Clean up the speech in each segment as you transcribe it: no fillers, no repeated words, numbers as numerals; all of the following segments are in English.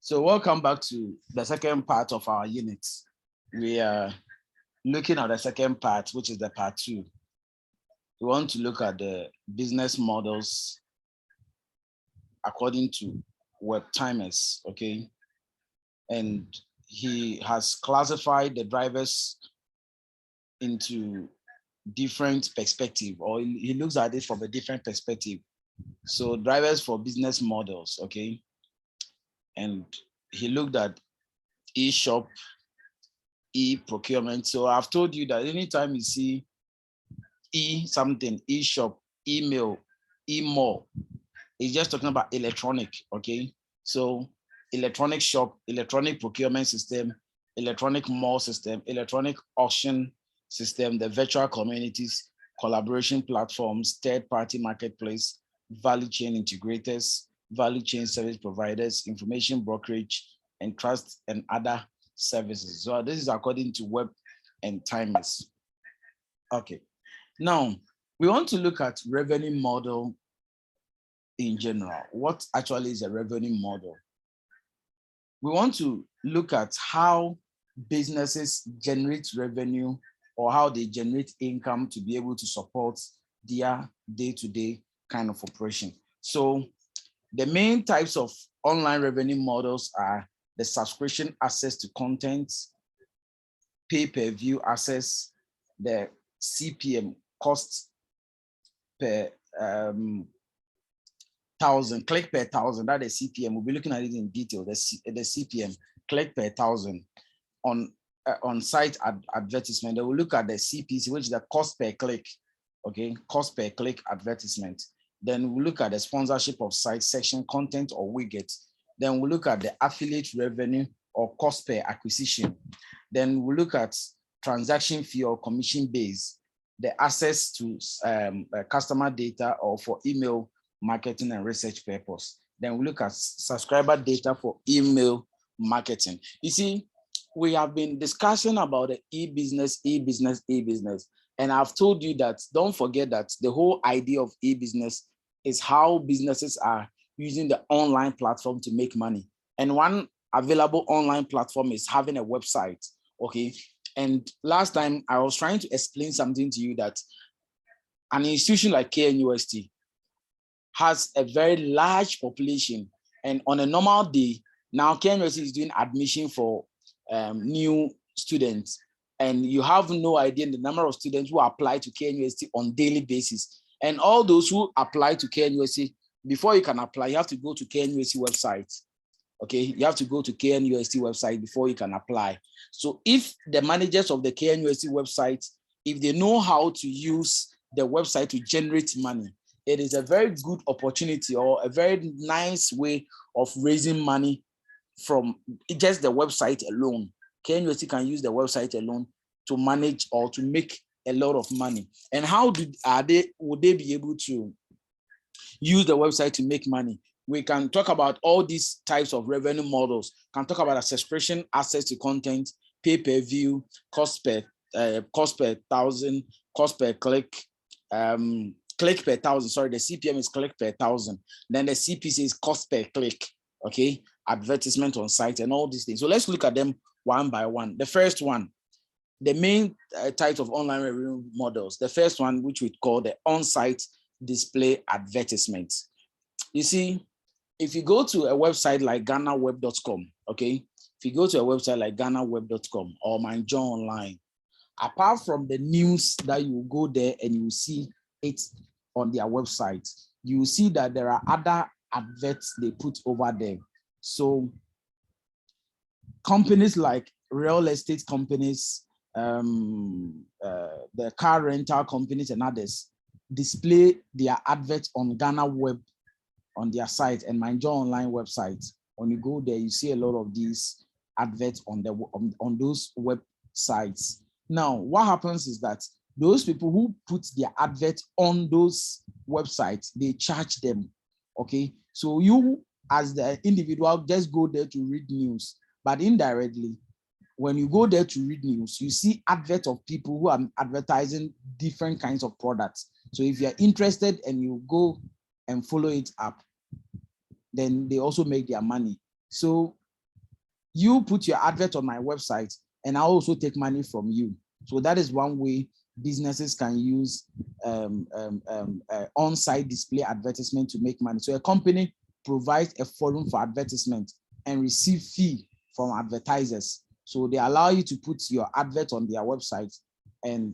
So welcome back to the second part of our unit. We are looking at the second part, which is the part 2. We want to look at the business models according to Web Timers, okay? And he has classified the drivers into different perspective, or he looks at it from a different perspective. So drivers for business models, okay? And he looked at e-shop, e-procurement. So I've told you that anytime you see e-something, e-shop, email, e-mall, it's just talking about electronic, okay? So electronic shop, electronic procurement system, electronic mall system, electronic auction system, the virtual communities, collaboration platforms, third-party marketplace, value chain integrators, value chain service providers, information brokerage, and trust and other services. So this is according to Web and Timers. Okay, now we want to look at revenue model in general. What actually is a revenue model? We want to look at how businesses generate revenue or how they generate income to be able to support their day-to-day kind of operation. So the main types of online revenue models are the subscription access to content, pay-per-view access, the CPM, cost per thousand, click per thousand, that is CPM. We'll be looking at it in detail, the CPM, click per thousand. On site advertisement, they will look at the CPC, which is the cost per click, okay, cost per click advertisement. Then we'll look at the sponsorship of site, section, content, or widgets. Then we'll look at the affiliate revenue or cost per acquisition. Then we'll look at transaction fee or commission base, the access to customer data or for email marketing and research purpose. Then we look at subscriber data for email marketing. You see, we have been discussing about the e-business. And I've told you that don't forget that the whole idea of e-business is how businesses are using the online platform to make money. And one available online platform is having a website, okay? And last time I was trying to explain something to you that an institution like KNUST has a very large population. And on a normal day, now KNUST is doing admission for new students. And you have no idea the number of students who apply to KNUST on daily basis. And all those who apply to KNUST, before you can apply, you have to go to KNUST website. Okay, you have to go to KNUST website before you can apply. So if the managers of the KNUST website, if they know how to use the website to generate money, it is a very good opportunity or a very nice way of raising money from just the website alone. KNUST can use the website alone to manage or to make a lot of money. And how would they be able to use the website to make money? We can talk about all these types of revenue models. Can talk about a subscription, access to content, pay-per-view, cost per thousand, cost per click, click per thousand. Sorry, the CPM is click per thousand. Then the CPC is cost per click. Okay, advertisement on site and all these things. So let's look at them one by one. The first one, the main types of online revenue models. The first one, which we call the on-site display advertisements. You see, if you go to a website like GhanaWeb.com, okay, if you go to a website like GhanaWeb.com or MyJoy Online, apart from the news that you go there and you see it on their website, you see that there are other adverts they put over there. So companies like real estate companies, the car rental companies and others display their adverts on Ghana Web on their site and MyJoy Online website. When you go there, you see a lot of these adverts on those websites. Now, what happens is that those people who put their advert on those websites, they charge them. Okay, so you as the individual just go there to read news, but indirectly, when you go there to read news, you see adverts of people who are advertising different kinds of products. So if you're interested and you go and follow it up, then they also make their money. So you put your advert on my website and I also take money from you. So that is one way businesses can use on-site display advertisement to make money. So a company provides a forum for advertisement and receive fee from advertisers. So they allow you to put your advert on their website and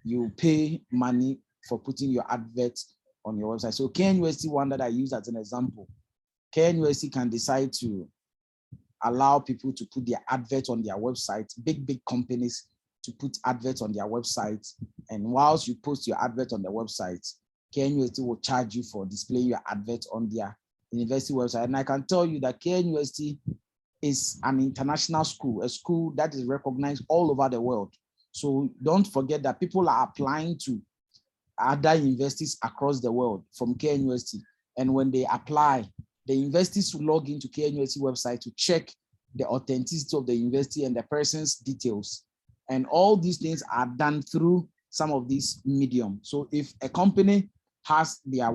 you pay money for putting your advert on your website. So KNUST, one that I use as an example, KNUST can decide to allow people to put their advert on their website, big companies to put adverts on their website. And whilst you post your advert on the website, KNUST will charge you for displaying your advert on their university website. And I can tell you that KNUST is an international school, a school that is recognized all over the world. So don't forget that people are applying to other universities across the world from KNUST. And when they apply, the universities will log into KNUST website to check the authenticity of the university and the person's details. And all these things are done through some of these medium. So if a company has their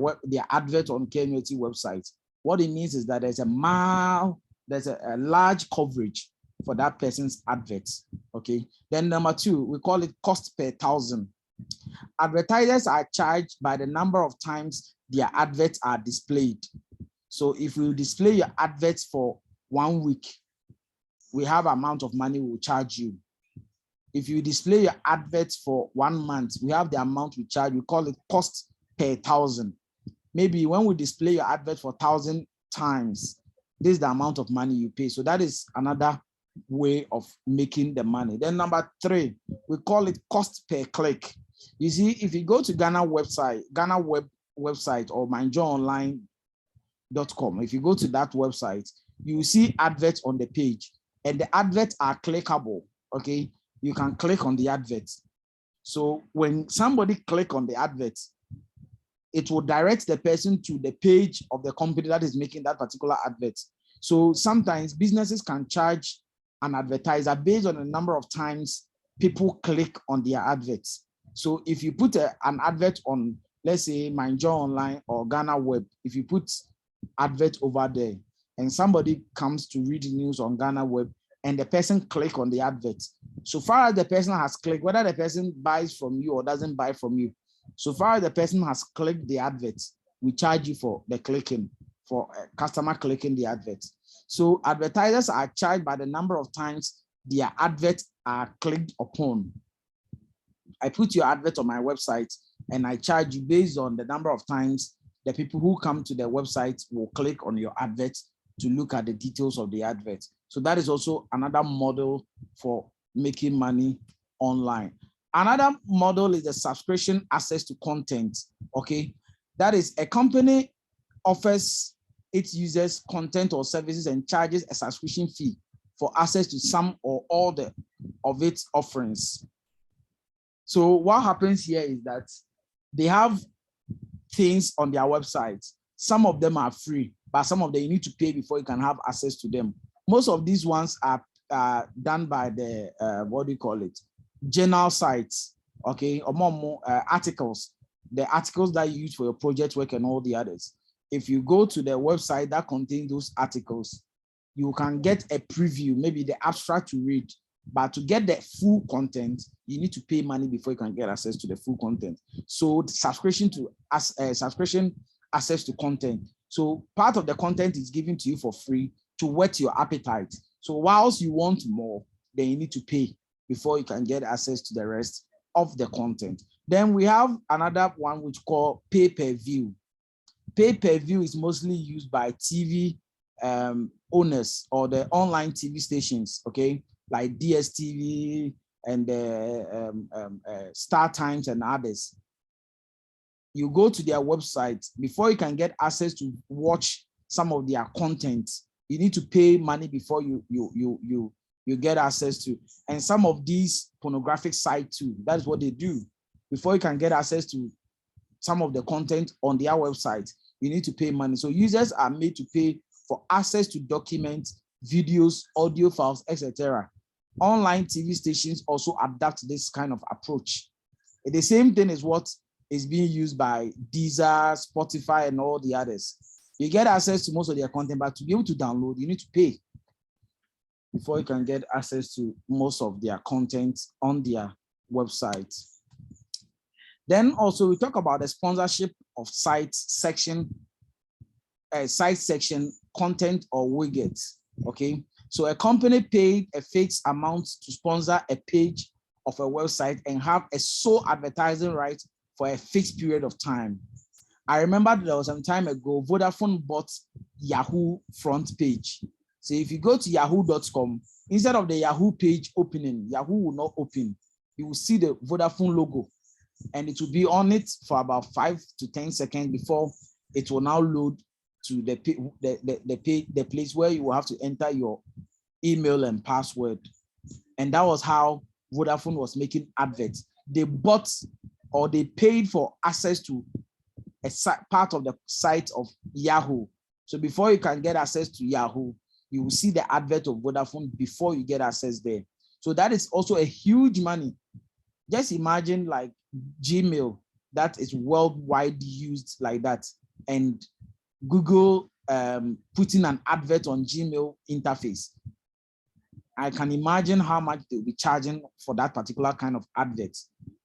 advert on KNUST website, what it means is that there's a large coverage for that person's adverts. Okay. Then number two, we call it cost per thousand. Advertisers are charged by the number of times their adverts are displayed. So if we display your adverts for 1 week, we have amount of money we will charge you. If you display your adverts for 1 month, we have the amount we charge. We call it cost per thousand. Maybe when we display your advert for 1,000 times, this is the amount of money you pay. So that is another way of making the money. Then number three, we call it cost per click. You see, if you go to Ghana website or myjoyonline.com, if you go to that website, you see adverts on the page and the adverts are clickable. Okay, you can click on the adverts. So when somebody click on the adverts, it will direct the person to the page of the company that is making that particular advert. So sometimes businesses can charge an advertiser based on the number of times people click on their adverts. So if you put an advert on, let's say, MyJoy Online or Ghana Web, if you put advert over there and somebody comes to read news on Ghana Web and the person click on the advert, so far as the person has clicked, whether the person buys from you or doesn't buy from you, so far as the person has clicked the advert, we charge you for the clicking, for a customer clicking the advert. So advertisers are charged by the number of times their adverts are clicked upon. I put your advert on my website and I charge you based on the number of times the people who come to the website will click on your advert to look at the details of the advert. So that is also another model for making money online. Another model is the subscription access to content. Okay, that is a company offers its users content or services and charges a subscription fee for access to some or all of its offerings. So what happens here is that they have things on their website. Some of them are free, but some of them you need to pay before you can have access to them. Most of these ones are done by the what do you call it? Journal sites, okay, or more articles, the articles that you use for your project work and all the others. If you go to the website that contains those articles, you can get a preview, maybe the abstract to read, but to get the full content, you need to pay money before you can get access to the full content. So the subscription access to content. So part of the content is given to you for free to whet your appetite. So whilst you want more, then you need to pay before you can get access to the rest of the content. Then we have another one which called pay-per-view. Pay-per-view is mostly used by TV owners or the online TV stations, okay, like DSTV and Star Times and others. You go to their website, before you can get access to watch some of their content, you need to pay money before you get access to. And some of these pornographic sites too, that's what they do. Before you can get access to some of the content on their website, you need to pay money. So users are made to pay for access to documents, videos, audio files, etc. Online TV stations also adapt this kind of approach. The same thing is what is being used by Deezer, Spotify, and all the others. You get access to most of their content, but to be able to download, you need to pay. before you can get access to most of their content on their website. Then also we talk about the sponsorship of site section content or widgets. Okay, so a company paid a fixed amount to sponsor a page of a website and have a sole advertising right for a fixed period of time. I remember there was some time ago, Vodafone bought Yahoo front page. So if you go to yahoo.com, instead of the Yahoo page opening, Yahoo will not open. You will see the Vodafone logo and it will be on it for about 5 to 10 seconds before it will now load to the place where you will have to enter your email and password. And that was how Vodafone was making adverts. They bought or they paid for access to a part of the site of Yahoo. So before you can get access to Yahoo, you will see the advert of Vodafone before you get access there. So that is also a huge money. Just imagine like Gmail that is worldwide used like that, and Google putting an advert on Gmail interface. I can imagine how much they'll be charging for that particular kind of advert,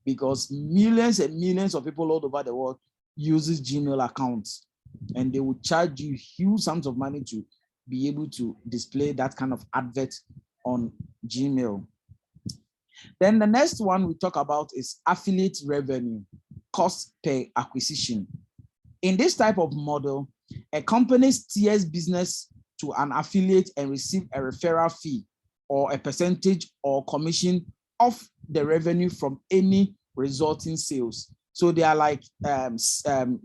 because millions and millions of people all over the world uses Gmail accounts, and they will charge you huge sums of money to be able to display that kind of advert on Gmail. Then the next one we talk about is affiliate revenue, cost per acquisition. In this type of model, a company steers business to an affiliate and receive a referral fee or a percentage or commission of the revenue from any resulting sales. So they are like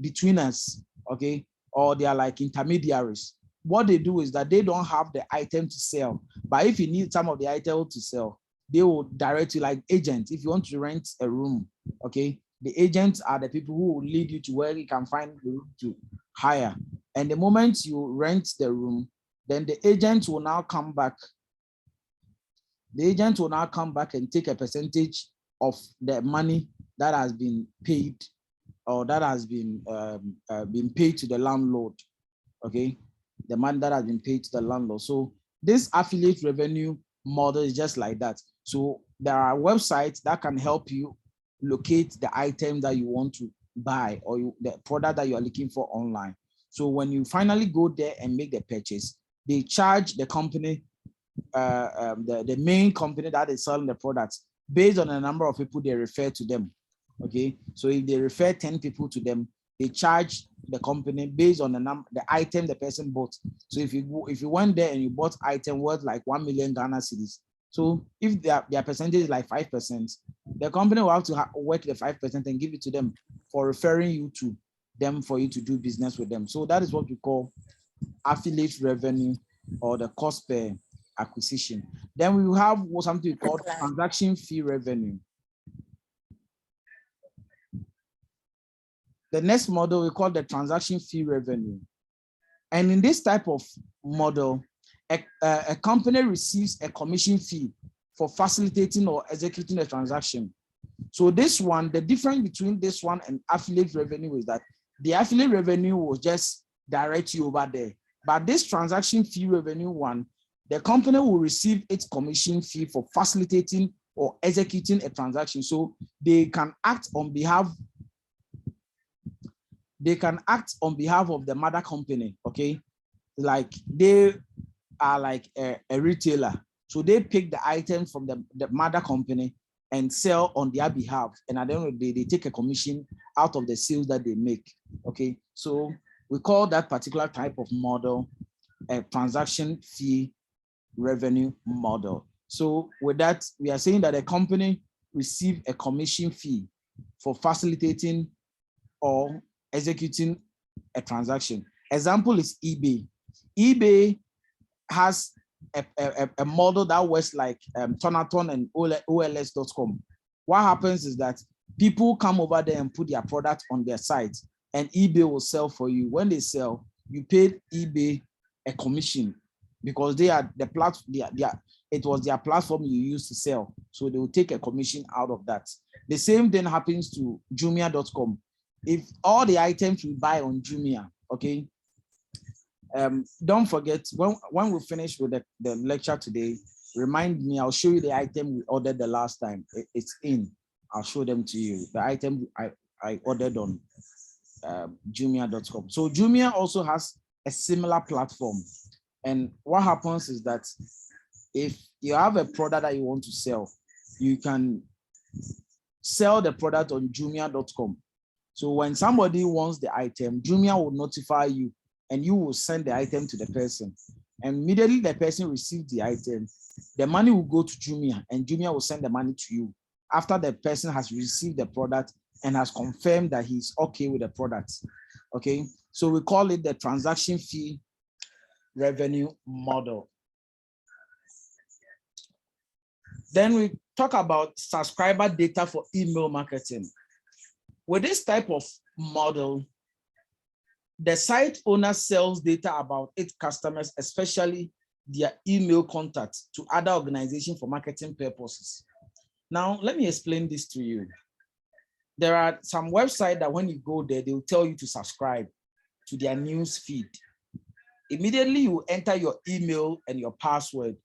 between us, okay, or they are like intermediaries. What they do is that they don't have the item to sell, but if you need some of the item to sell, they will direct you like agents. If you want to rent a room, okay, the agents are the people who will lead you to where you can find the room to hire. And the moment you rent the room, then the agent will now come back. The agent will now come back and take a percentage of the money that has been paid or that has been paid to the landlord. Okay, the money that has been paid to the landlord. So this affiliate revenue model is just like that. So there are websites that can help you locate the item that you want to buy or the product that you are looking for online. So when you finally go there and make the purchase, they charge the company, the main company that is selling the products, based on the number of people they refer to them. Okay, so if they refer 10 people to them, they charge the company based on the item the person bought. So if you went there and you bought item worth like 1 million Ghana cedis, so if their percentage is like 5%, the company will have to work the 5% and give it to them for referring you to them for you to do business with them. So that is what we call affiliate revenue or the cost per acquisition. Then we will have something called transaction fee revenue. The next model we call the transaction fee revenue. And in this type of model, a company receives a commission fee for facilitating or executing a transaction. So this one, the difference between this one and affiliate revenue is that the affiliate revenue will just direct you over there. But this transaction fee revenue one, the company will receive its commission fee for facilitating or executing a transaction. So they can act on behalf of the mother company, okay? Like they are like a retailer. So they pick the item from the mother company and sell on their behalf. And at the end of the day, they take a commission out of the sales that they make, okay? So we call that particular type of model a transaction fee revenue model. So with that, we are saying that a company receives a commission fee for facilitating or executing a transaction. Example is eBay. eBay has a model that works like Tonaton and OLS.com. What happens is that people come over there and put their product on their site, and eBay will sell for you. When they sell, you pay eBay a commission because they are the platform. It was their platform you used to sell, so they will take a commission out of that. The same thing happens to Jumia.com. If all the items we buy on Jumia, okay, Don't forget, when we finish with the lecture today, remind me, I'll show you the item we ordered the last time. It's in. I'll show them to you. The item I ordered on Jumia.com. So Jumia also has a similar platform. And what happens is that if you have a product that you want to sell, you can sell the product on Jumia.com. So when somebody wants the item, Jumia will notify you and you will send the item to the person. And immediately the person receives the item, the money will go to Jumia and Jumia will send the money to you after the person has received the product and has confirmed that he's okay with the product. Okay, so we call it the transaction fee revenue model. Then we talk about subscriber data for email marketing. With this type of model, the site owner sells data about its customers, especially their email contacts, to other organizations for marketing purposes. Now, let me explain this to you. There are some websites that when you go there, they will tell you to subscribe to their news feed. Immediately you enter your email and your password,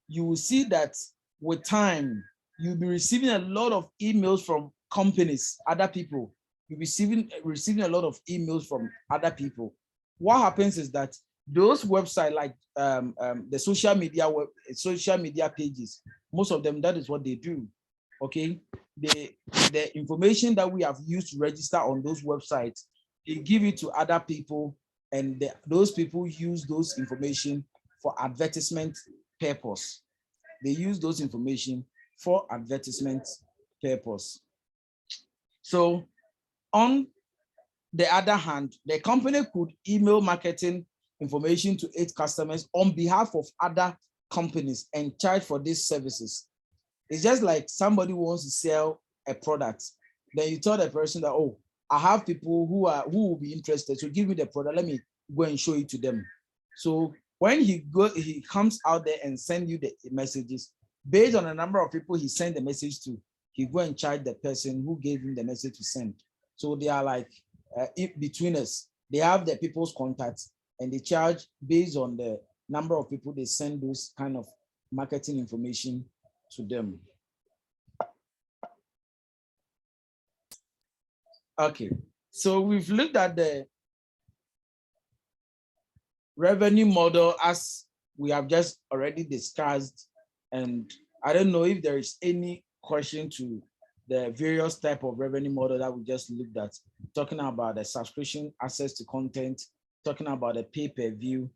you will see that with time, you'll be receiving a lot of emails from companies, other people. You'll be receiving a lot of emails from other people. What happens is that those websites, like the social media pages, most of them, that is what they do. Okay, the information that we have used to register on those websites, they give it to other people, and those people use those information for advertisement purpose. They use those information for advertisement purpose. So on the other hand, the company could email marketing information to its customers on behalf of other companies and charge for these services. It's just like somebody wants to sell a product. Then you tell the person that, oh, I have people who will be interested. So give me the product. Let me go and show it to them. So when he comes out there and send you the messages, based on the number of people he sent the message to, he go and charge the person who gave him the message to send. So they are like between us. They have the people's contacts and they charge based on the number of people they send those kind of marketing information to them. Okay, so we've looked at the revenue model as we have just already discussed, and I don't know if there is any question to the various type of revenue model that we just looked at, talking about the subscription access to content, talking about the pay-per-view,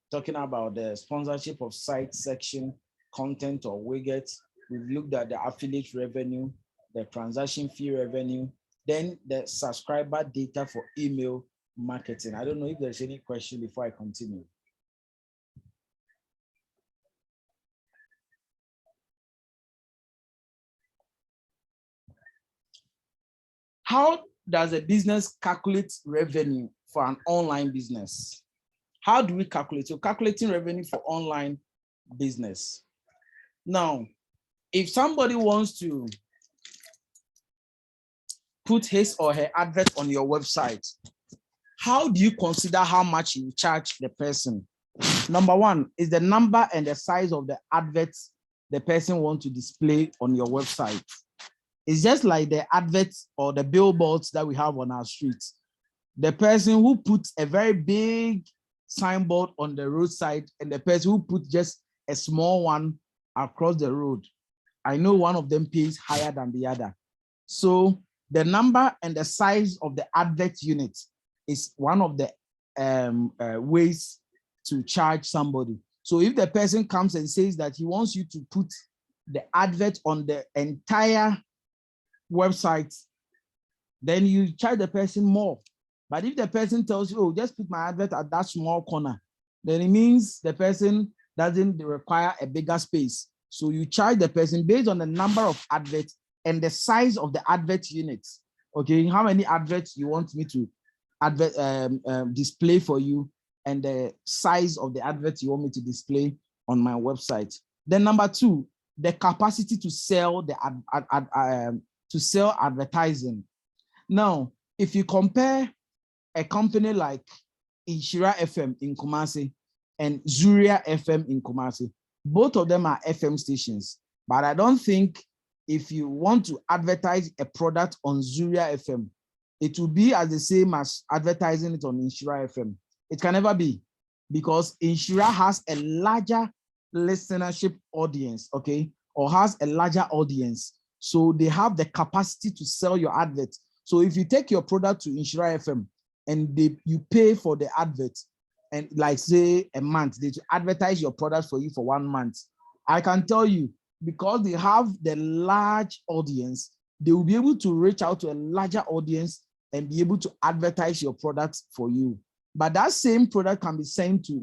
talking about the sponsorship of site section, content or widgets. We've looked at the affiliate revenue, the transaction fee revenue, then the subscriber data for email marketing. I don't know if there's any question before I continue. How does a business calculate revenue for an online business? How do we calculate? So calculating revenue for online business. Now, if somebody wants to put his or her advert on your website, how do you consider how much you charge the person? Number one is the number and the size of the adverts the person wants to display on your website. It's just like the adverts or the billboards that we have on our streets. The person who puts a very big signboard on the roadside and the person who puts just a small one across the road, I know one of them pays higher than the other. So the number and the size of the advert unit is one of the ways to charge somebody. So if the person comes and says that he wants you to put the advert on the entire website, then you charge the person more. But if the person tells you, oh, just put my advert at that small corner, then it means the person doesn't require a bigger space. So you charge the person based on the number of adverts and the size of the advert units. Okay, how many adverts you want me to display for you, and the size of the advert you want me to display on my website. Then number two, the capacity to sell advertising. Now, if you compare a company like Inshira FM in Kumasi and Zuria FM in Kumasi. Both of them are FM stations, but I don't think if you want to advertise a product on Zuria FM, it will be as the same as advertising it on Inshira FM. It can never be, because Inshira has a larger listenership audience, okay, or has a larger audience. So they have the capacity to sell your advert. So if you take your product to Inshira FM and you pay for the advert, and like say a month, they advertise your product for you for 1 month, I can tell you, because they have the large audience, they will be able to reach out to a larger audience and be able to advertise your product for you. But that same product can be sent to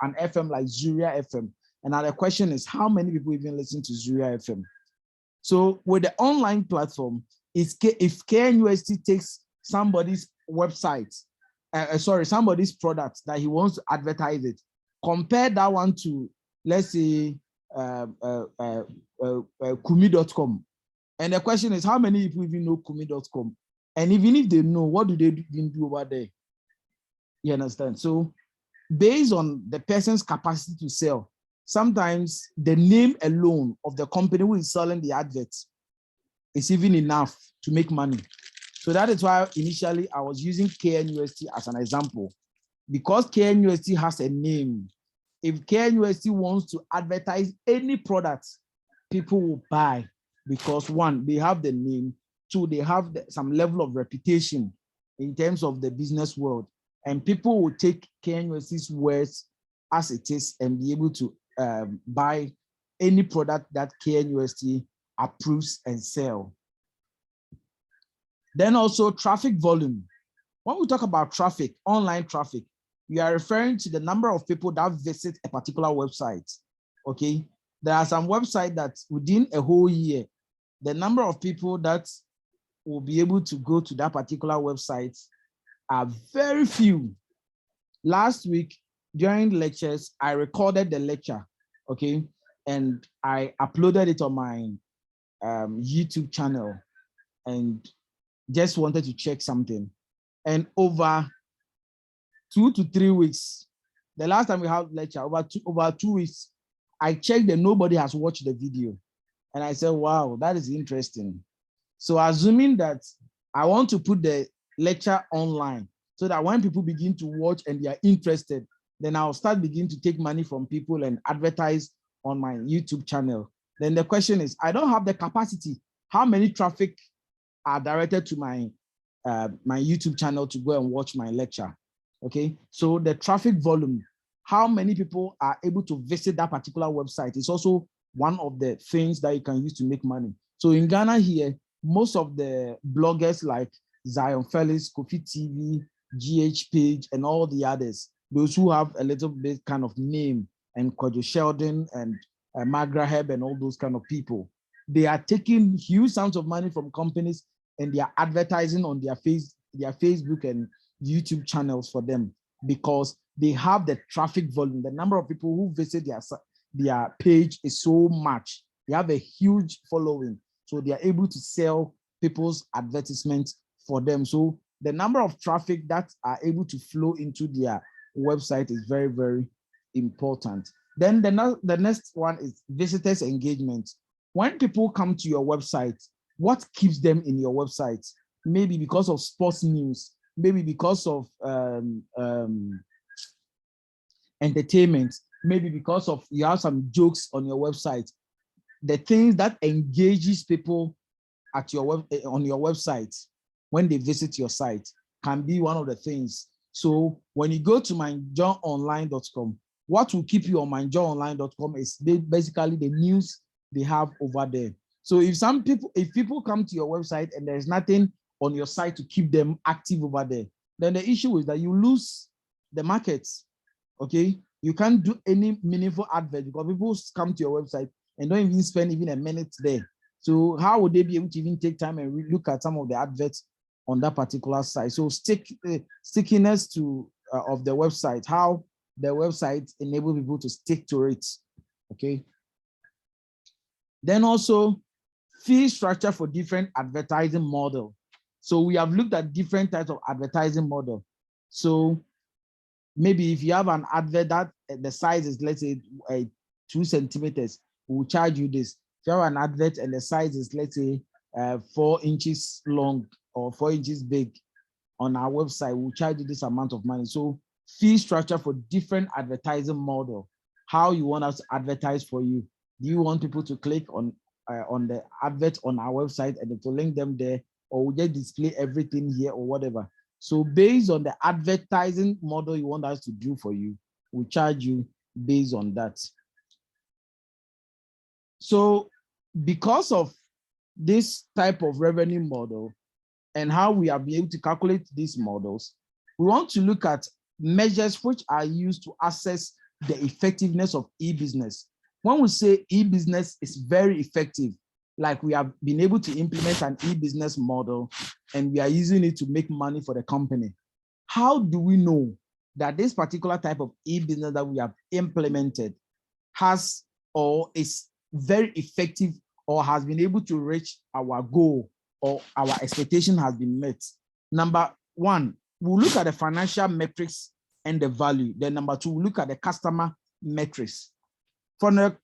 an FM like Zuria FM. And now the question is, how many people even listen to Zuria FM? So with the online platform, if KNUST takes somebody's website, somebody's product that he wants to advertise it, compare that one to, let's say, Kumi.com. And the question is, how many people even know Kumi.com? And even if they know, what do they even do over there? You understand? So based on the person's capacity to sell, sometimes the name alone of the company who is selling the adverts is even enough to make money. So that is why initially I was using KNUST as an example, because KNUST has a name. If KNUST wants to advertise any product, people will buy, because one, they have the name, two, they have some level of reputation in terms of the business world, and people will take KNUST's words as it is and be able to buy any product that KNUST approves and sell. Then also traffic volume. When we talk about traffic, online traffic, we are referring to the number of people that visit a particular website, okay? There are some websites that within a whole year, the number of people that will be able to go to that particular website are very few. Last week, during lectures, I recorded the lecture, okay? And I uploaded it on my YouTube channel and just wanted to check something. And over 2 to 3 weeks, the last time we had lecture, over 2 weeks, I checked and nobody has watched the video. And I said, wow, that is interesting. So assuming that I want to put the lecture online so that when people begin to watch and they are interested, then I'll start begin to take money from people and advertise on my YouTube channel. Then the question is, I don't have the capacity. How many traffic are directed to my YouTube channel to go and watch my lecture? Okay, so the traffic volume, how many people are able to visit that particular website is also one of the things that you can use to make money. So in Ghana here, most of the bloggers like Zion Felix, Kofi TV, GH Page, and all the others, those who have a little bit kind of name, and Kojo Sheldon and Magra Heb and all those kind of people, they are taking huge sums of money from companies and they are advertising on their Facebook and YouTube channels for them, because they have the traffic volume. The number of people who visit their page is so much. They have a huge following, so they are able to sell people's advertisements for them. So the number of traffic that are able to flow into their website is very, very important. Then the next one is visitors engagement. When people come to your website, what keeps them in your website? Maybe because of sports news, maybe because of entertainment, maybe because of you have some jokes on your website. The things that engages people at your on your website when they visit your site can be one of the things. So when you go to mindjohnonline.com, what will keep you on mindjohnonline.com is basically the news they have over there. So if people come to your website and there's nothing on your site to keep them active over there, then the issue is that you lose the markets. Okay, you can't do any meaningful advert because people come to your website and don't even spend even a minute there. So how would they be able to even take time and look at some of the adverts on that particular site? So stickiness to of the website, how the website enables people to stick to it. Okay. Then also fee structure for different advertising model. So we have looked at different types of advertising model. So Maybe if you have an advert that the size is, let's say, 2 centimeters, we'll charge you this. If you have an advert and the size is, let's say, 4 inches long or 4 inches big on our website, we'll charge you this amount of money. So fee structure for different advertising model, how you want us to advertise for you. Do you want people to click on the advert on our website and to link them there, or we just display everything here or whatever? So based on the advertising model you want us to do for you, we charge you based on that. So because of this type of revenue model and how we have been able to calculate these models, we want to look at measures which are used to assess the effectiveness of e-business. When we say e-business is very effective, like we have been able to implement an e-business model and we are using it to make money for the company, how do we know that this particular type of e-business that we have implemented has or is very effective or has been able to reach our goal or our expectation has been met? Number one, we'll look at the financial metrics and the value. Then number two, we'll look at the customer metrics. From the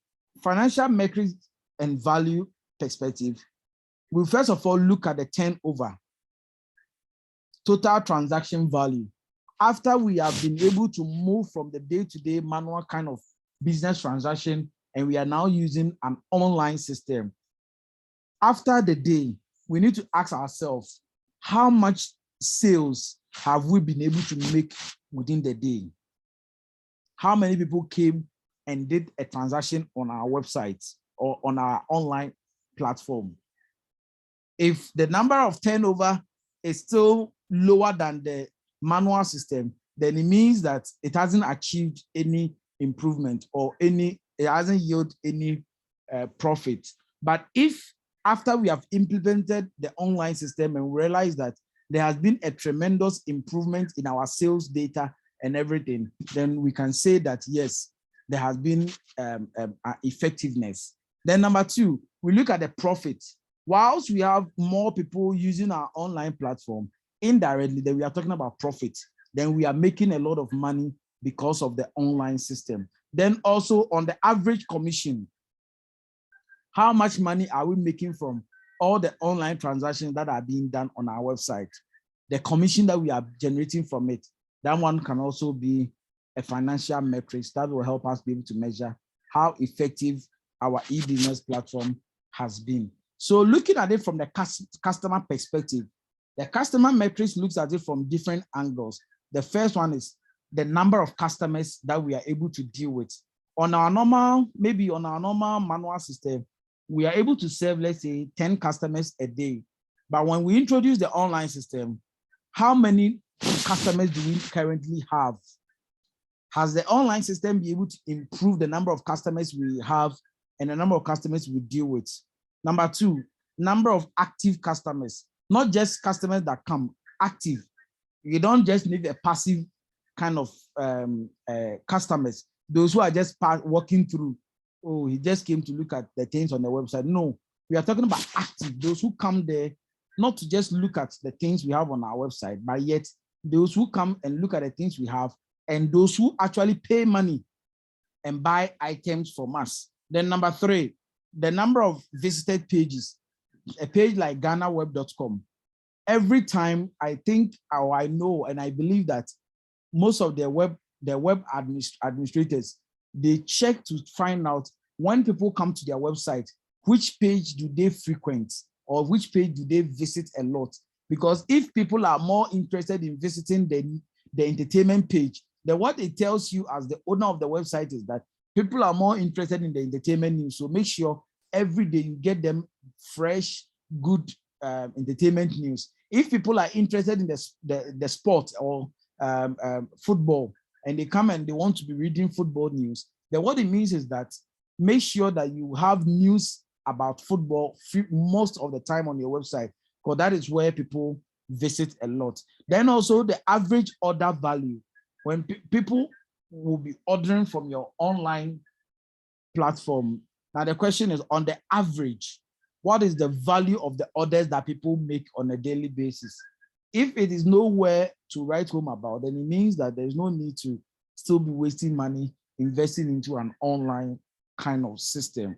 financial metrics and value perspective, we first of all look at the turnover, total transaction value. After we have been able to move from the day-to-day manual kind of business transaction, and we are now using an online system, after the day, we need to ask ourselves, how much sales have we been able to make within the day? How many people came and did a transaction on our website or on our online platform? If the number of turnover is still lower than the manual system, then it means that it hasn't achieved any improvement or it hasn't yielded any profit. But if after we have implemented the online system and we realize that there has been a tremendous improvement in our sales data and everything, then we can say that yes, there has been effectiveness. Then number two, we look at the profit. Whilst we have more people using our online platform, indirectly, then we are talking about profit. Then we are making a lot of money because of the online system. Then also on the average commission, how much money are we making from all the online transactions that are being done on our website? The commission that we are generating from it, that one can also be a financial metrics that will help us be able to measure how effective our e-business platform has been. So looking at it from the customer perspective, the customer metrics looks at it from different angles. The first one is the number of customers that we are able to deal with. On our normal, maybe on our normal manual system, we are able to serve, let's say, 10 customers a day. But when we introduce the online system, how many customers do we currently have? Has the online system been able to improve the number of customers we have and the number of customers we deal with? Number two, number of active customers, not just customers that come, active. You don't just need a passive kind of customers, those who are just walking through. Oh, he just came to look at the things on the website. No, we are talking about active, those who come there, not to just look at the things we have on our website, but yet those who come and look at the things we have and those who actually pay money and buy items from us. Then number three, the number of visited pages. A page like GhanaWeb.com, every time I think, or I know, and I believe that most of their web administrators, they check to find out when people come to their website, which page do they frequent or which page do they visit a lot? Because if people are more interested in visiting the entertainment page, then what it tells you as the owner of the website is that people are more interested in the entertainment news. So make sure every day you get them fresh, good entertainment news. If people are interested in the sport or football, and they come and they want to be reading football news, then what it means is that make sure that you have news about football most of the time on your website, because that is where people visit a lot. Then also the average order value. When people will be ordering from your online platform, now the question is, on the average, what is the value of the orders that people make on a daily basis? If it is nowhere to write home about, then it means that there's no need to still be wasting money investing into an online kind of system.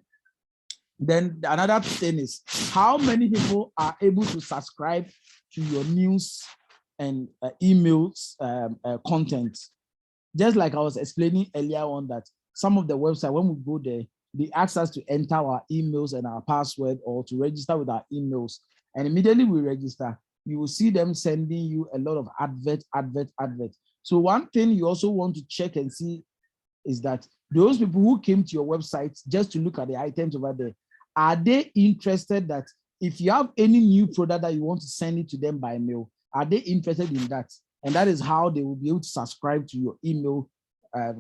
Then another thing is how many people are able to subscribe to your news and emails content. Just like I was explaining earlier on that some of the website, when we go there, they ask us to enter our emails and our password or to register with our emails. And immediately we register, you will see them sending you a lot of advert. So one thing you also want to check and see is that those people who came to your website just to look at the items over there, are they interested that if you have any new product that you want to send it to them by mail, are they interested in that? And that is how they will be able to subscribe to your email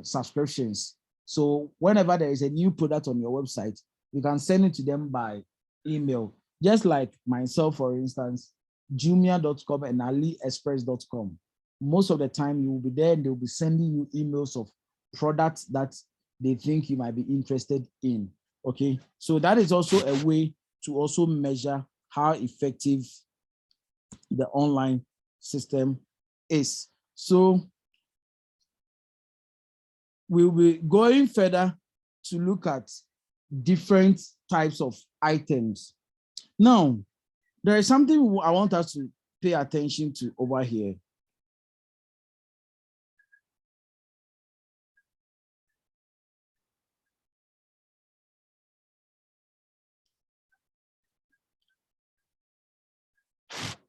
subscriptions. So whenever there is a new product on your website, you can send it to them by email. Just like myself, for instance, Jumia.com and AliExpress.com. Most of the time you will be there and they will be sending you emails of products that they think you might be interested in. Okay, so that is also a way to also measure how effective the online system is. So we'll be going further to look at different types of items. Now, there is something I want us to pay attention to over here.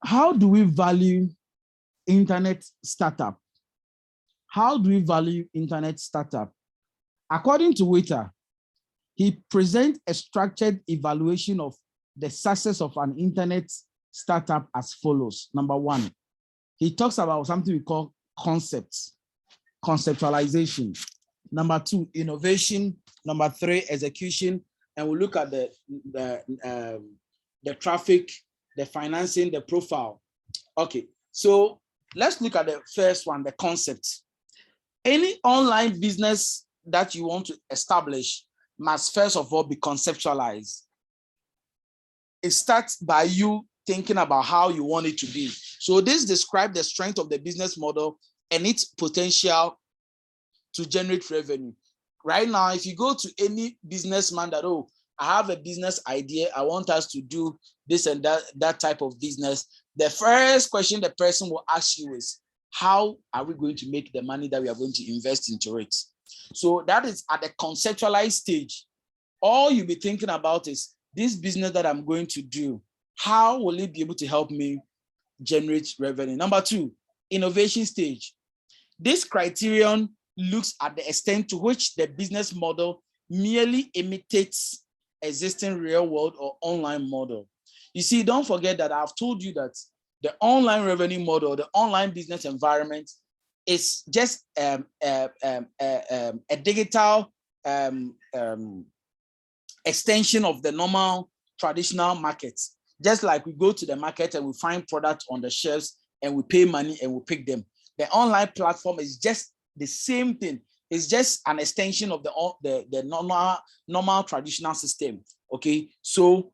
How do we value internet startup? How do we value internet startup? According to Waiter, he presents a structured evaluation of the success of an internet startup as follows. Number one, he talks about something we call concepts, conceptualization. Number two, innovation. Number three, execution. And we look at the traffic, the financing, the profile. Okay, so let's look at the first one, the concept. Any online business that you want to establish must first of all be conceptualized. It starts by you thinking about how you want it to be. So this describes the strength of the business model and its potential to generate revenue. Right now, if you go to any businessman that, oh, I have a business idea, I want us to do this and that type of business, the first question the person will ask you is, how are we going to make the money that we are going to invest into it? So that is at the conceptualized stage. All you'll be thinking about is this business that I'm going to do, how will it be able to help me generate revenue? Number two, innovation stage. This criterion looks at the extent to which the business model merely imitates existing real world or online model. You see, don't forget that I've told you that the online revenue model, the online business environment is just a digital extension of the normal traditional market. Just like we go to the market and we find products on the shelves and we pay money and we pick them. The online platform is just the same thing. It's just an extension of the normal traditional system. Okay, so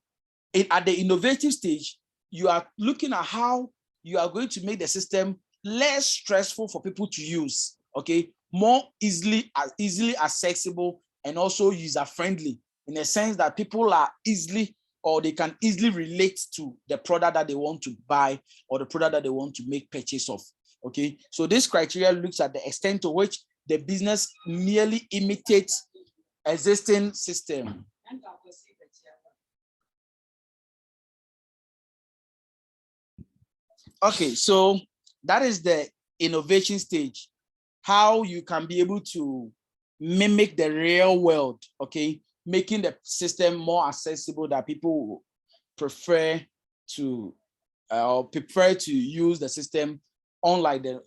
at the innovative stage, you are looking at how you are going to make the system less stressful for people to use. Okay, more easily accessible and also user friendly, in a sense that people are easily, or they can easily relate to the product that they want to buy or the product that they want to make purchase of. Okay, so this criteria looks at the extent to which the business merely imitates existing system. Okay, so that is the innovation stage, how you can be able to mimic the real world, okay, making the system more accessible that people prefer to use the system, unlike the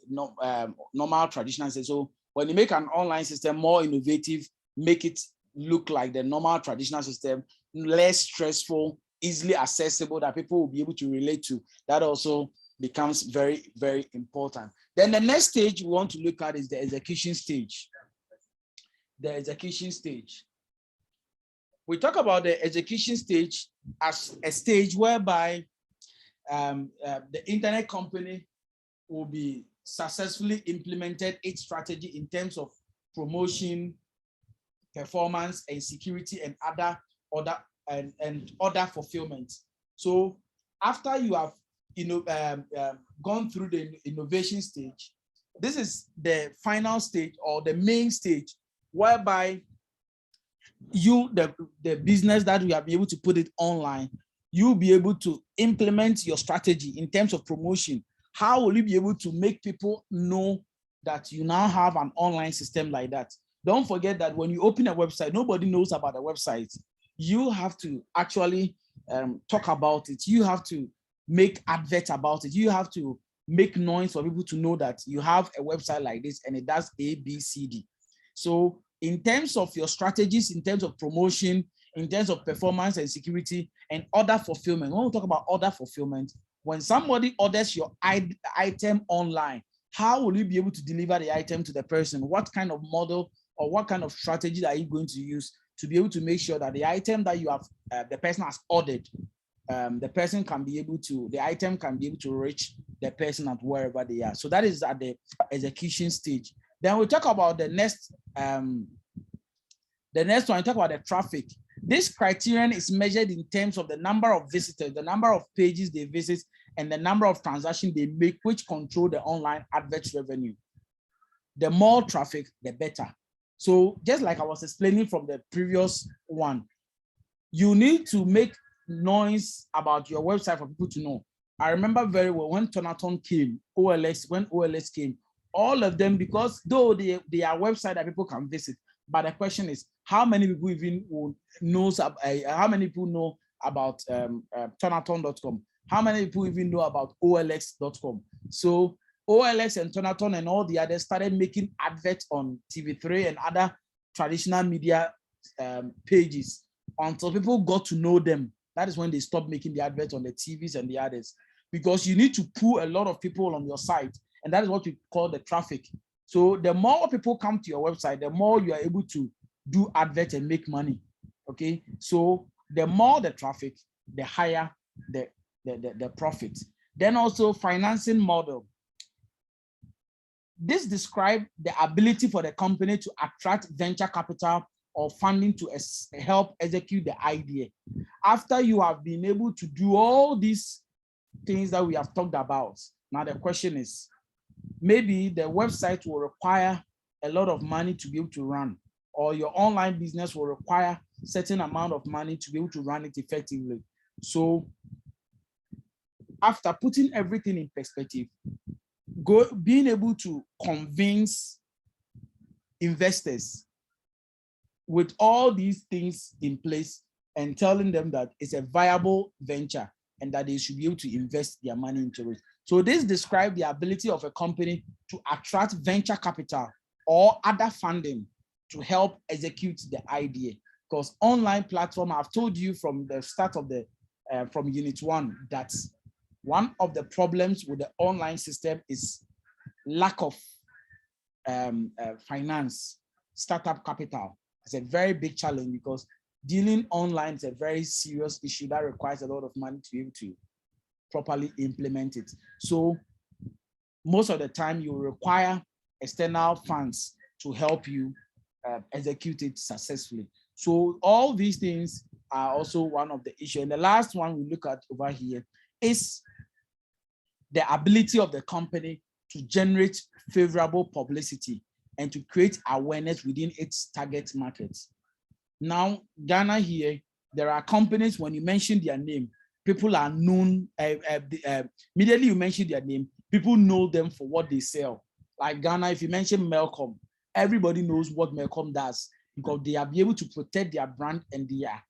normal traditional system. So when you make an online system more innovative, make it look like the normal traditional system, less stressful, easily accessible that people will be able to relate to, that also becomes very, very important. Then the next stage we want to look at is the execution stage. The execution stage. We talk about the execution stage as a stage whereby the internet company will be successfully implemented its strategy in terms of promotion, performance, and security, and other fulfillment. So after you have gone through the innovation stage, this is the final stage or the main stage whereby the business that we have been able to put it online, you'll be able to implement your strategy in terms of promotion. How will you be able to make people know that you now have an online system like that? Don't forget that when you open a website, nobody knows about the website. You have to actually talk about it. You have to make adverts about it. You have to make noise for people to know that you have a website like this and it does A, B, C, D. So in terms of your strategies, in terms of promotion, in terms of performance and security and order fulfillment, when we talk about order fulfillment, when somebody orders your item online, how will you be able to deliver the item to the person? What kind of model or what kind of strategy are you going to use to be able to make sure that the item that you have, the person has ordered, the item can be able to reach the person at wherever they are. So that is at the execution stage. Then we'll talk about the next one, talk about the traffic. This criterion is measured in terms of the number of visitors, the number of pages they visit, and the number of transactions they make, which control the online adverts revenue. The more traffic, the better. So just like I was explaining from the previous one, you need to make noise about your website for people to know. I remember very well when Tonaton came, when OLX came, all of them, because though they are website that people can visit, but the question is, how many people even knows, how many people know about Tonaton.com? How many people even know about OLX.com? So OLX and Tonaton and all the others started making adverts on TV3 and other traditional media pages until people got to know them. That is when they stopped making the adverts on the TVs and the others, because you need to pull a lot of people on your site, and that is what we call the traffic. So the more people come to your website, the more you are able to do adverts and make money. Okay, so the more the traffic, the higher the profit. Then also financing model. This describes the ability for the company to attract venture capital or funding to help execute the idea. After you have been able to do all these things that we have talked about, now the question is, maybe the website will require a lot of money to be able to run, or your online business will require a certain amount of money to be able to run it effectively. So after putting everything in perspective, being able to convince investors with all these things in place and telling them that it's a viable venture and that they should be able to invest their money into it. So this describes the ability of a company to attract venture capital or other funding to help execute the idea. Because online platform, I've told you from the start of from unit 1 that one of the problems with the online system is lack of finance, startup capital. It's a very big challenge because dealing online is a very serious issue that requires a lot of money to be able to properly implement it. So most of the time you require external funds to help you execute it successfully. So all these things are also one of the issues. And the last one we look at over here is the ability of the company to generate favorable publicity and to create awareness within its target markets. Now, Ghana here, there are companies, when you mention their name, people are known, immediately you mention their name, people know them for what they sell. Like Ghana, if you mention Melcom, everybody knows what Melcom does because they are able to protect their brand and their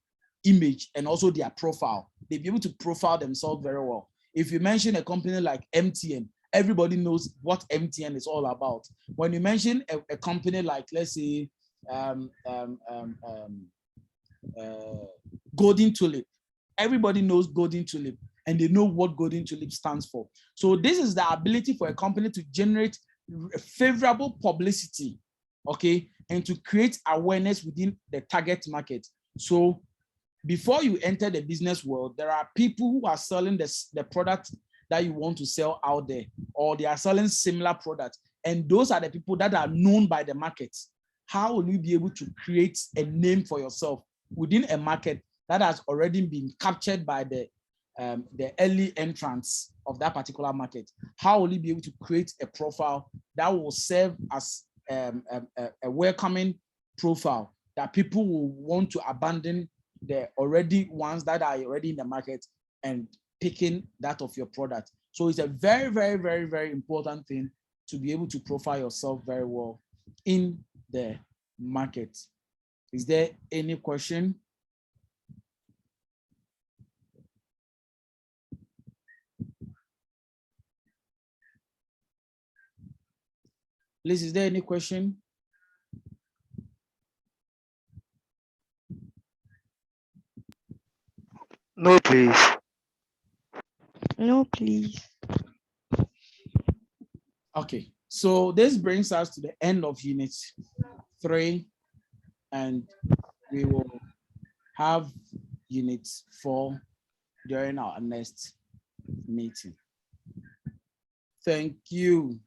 image and also their profile. They'll be able to profile themselves very well. If you mention a company like MTN, everybody knows what MTN is all about. When you mention a company like, let's say, Golden Tulip, everybody knows Golden Tulip and they know what Golden Tulip stands for. So this is the ability for a company to generate favorable publicity, okay, and to create awareness within the target market. So before you enter the business world, there are people who are selling the product that you want to sell out there, or they are selling similar products, and those are the people that are known by the market. How will you be able to create a name for yourself within a market that has already been captured by the early entrants of that particular market? How will you be able to create a profile that will serve as a welcoming profile that people will want to abandon the already ones that are already in the market and picking that of your product? So it's a very, very, very, very important thing to be able to profile yourself very well in the market. Is there any question? Liz, is there any question? No, please. No, please. Okay, so this brings us to the end of Unit 3, and we will have Unit 4 during our next meeting. Thank you.